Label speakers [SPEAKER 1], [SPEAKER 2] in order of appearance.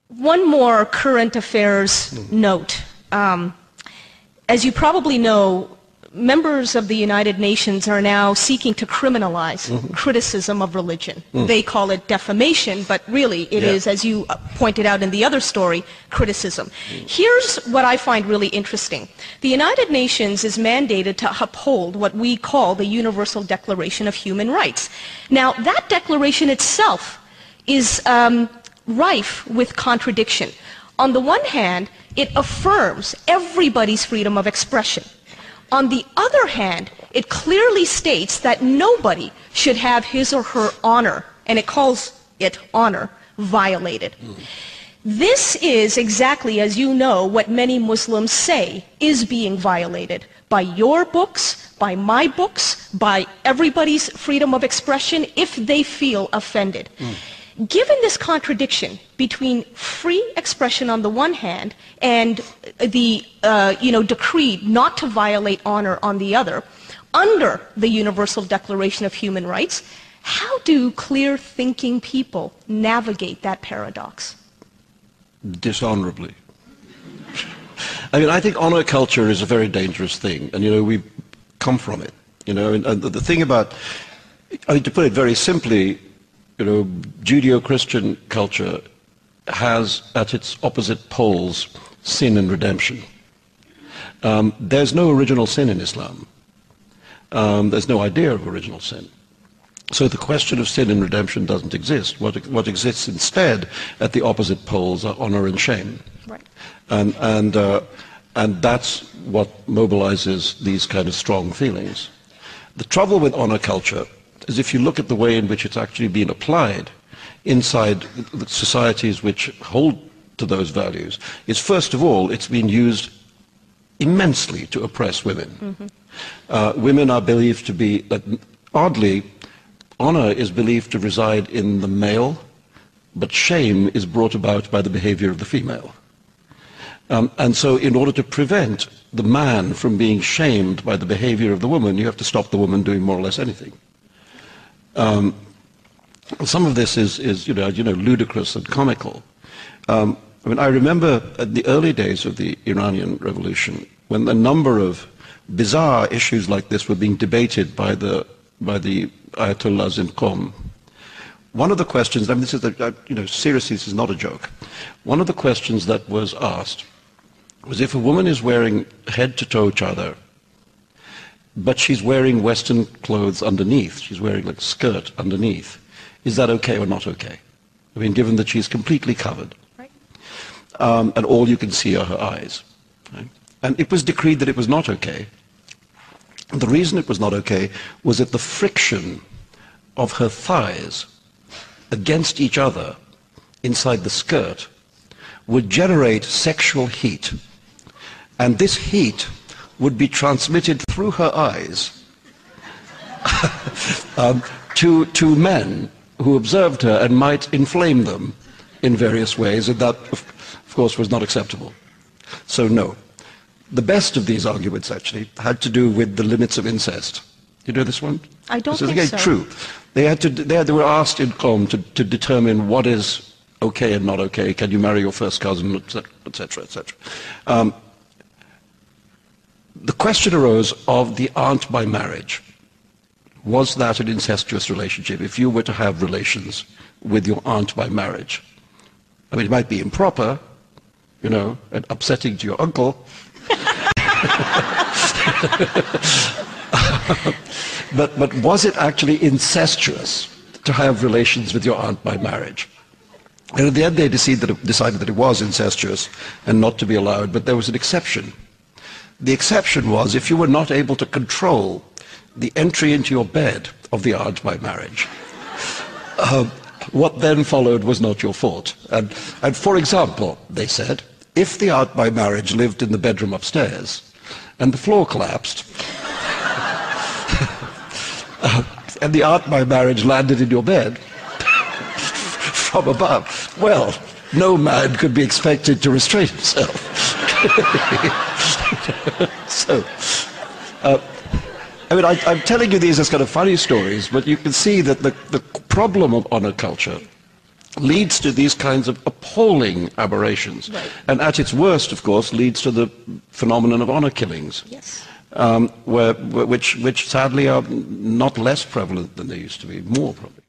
[SPEAKER 1] One more current affairs note. As you probably know, members of the United Nations are now seeking to criminalize criticism of religion. They call it defamation, but really it is, as you pointed out in the other story, criticism. Here's what I find really interesting. The United Nations is mandated to uphold what we call the Universal Declaration of Human Rights. Now, that declaration itself is rife with contradiction. On the one hand, it affirms everybody's freedom of expression. On the other hand, it clearly states that nobody should have his or her honor, and it calls it honor, violated. This is exactly, as you know, what many Muslims say is being violated by your books, by my books, by everybody's freedom of expression if they feel offended. Given this contradiction between free expression on the one hand and the decree not to violate honor on the other, under the Universal Declaration of Human Rights, how do clear-thinking people navigate that paradox?
[SPEAKER 2] Dishonorably. I mean, I think honor culture is a very dangerous thing, and we come from it. And the thing about, to put it very simply, Judeo-Christian culture has at its opposite poles sin and redemption. There's no original sin in Islam. There's no idea of original sin. So the question of sin and redemption doesn't exist. What exists instead at the opposite poles are honor and shame.
[SPEAKER 1] Right.
[SPEAKER 2] And that's what mobilizes these kind of strong feelings. The trouble with honor culture is if you look at the way in which it's actually been applied inside the societies which hold to those values, is first of all, it's been used immensely to oppress women. Women are believed to be, oddly, honor is believed to reside in the male, but shame is brought about by the behavior of the female. And so in order to prevent the man from being shamed by the behavior of the woman, you have to stop the woman doing more or less anything. Some of this is ludicrous and comical. I remember at the early days of the Iranian Revolution, when a number of bizarre issues like this were being debated by the Ayatollahs in Qom. One of the questions, this is seriously, this is not a joke. One of the questions that was asked was if a woman is wearing head-to-toe chadar, but she's wearing Western clothes underneath, she's wearing like a skirt underneath, is that okay or not okay? Given that she's completely covered.
[SPEAKER 1] Right.
[SPEAKER 2] And all you can see are her eyes. Right? And it was decreed that it was not okay. And the reason it was not okay was that the friction of her thighs against each other inside the skirt would generate sexual heat. And this heat would be transmitted through her eyes to men who observed her and might inflame them in various ways, and that, of course, was not acceptable. So no. The best of these arguments, actually, had to do with the limits of incest. You know this one?
[SPEAKER 1] I don't think so.
[SPEAKER 2] True. They were asked in Qom to determine what is okay and not okay. Can you marry your first cousin, etc., etc. The question arose of the aunt by marriage. Was that an incestuous relationship? If you were to have relations with your aunt by marriage, it might be improper, and upsetting to your uncle. But was it actually incestuous to have relations with your aunt by marriage? And at the end they decided that it was incestuous and not to be allowed, but there was an exception. The exception was if you were not able to control the entry into your bed of the aunt by marriage. What then followed was not your fault. And for example, they said, if the aunt by marriage lived in the bedroom upstairs and the floor collapsed, and the aunt by marriage landed in your bed from above, well, no man could be expected to restrain himself. So, I'm telling you these as kind of funny stories, but you can see that the problem of honor culture leads to these kinds of appalling aberrations.
[SPEAKER 1] Right.
[SPEAKER 2] And at its worst, of course, leads to the phenomenon of honor killings,
[SPEAKER 1] Yes.
[SPEAKER 2] which sadly are not less prevalent than they used to be, more probably.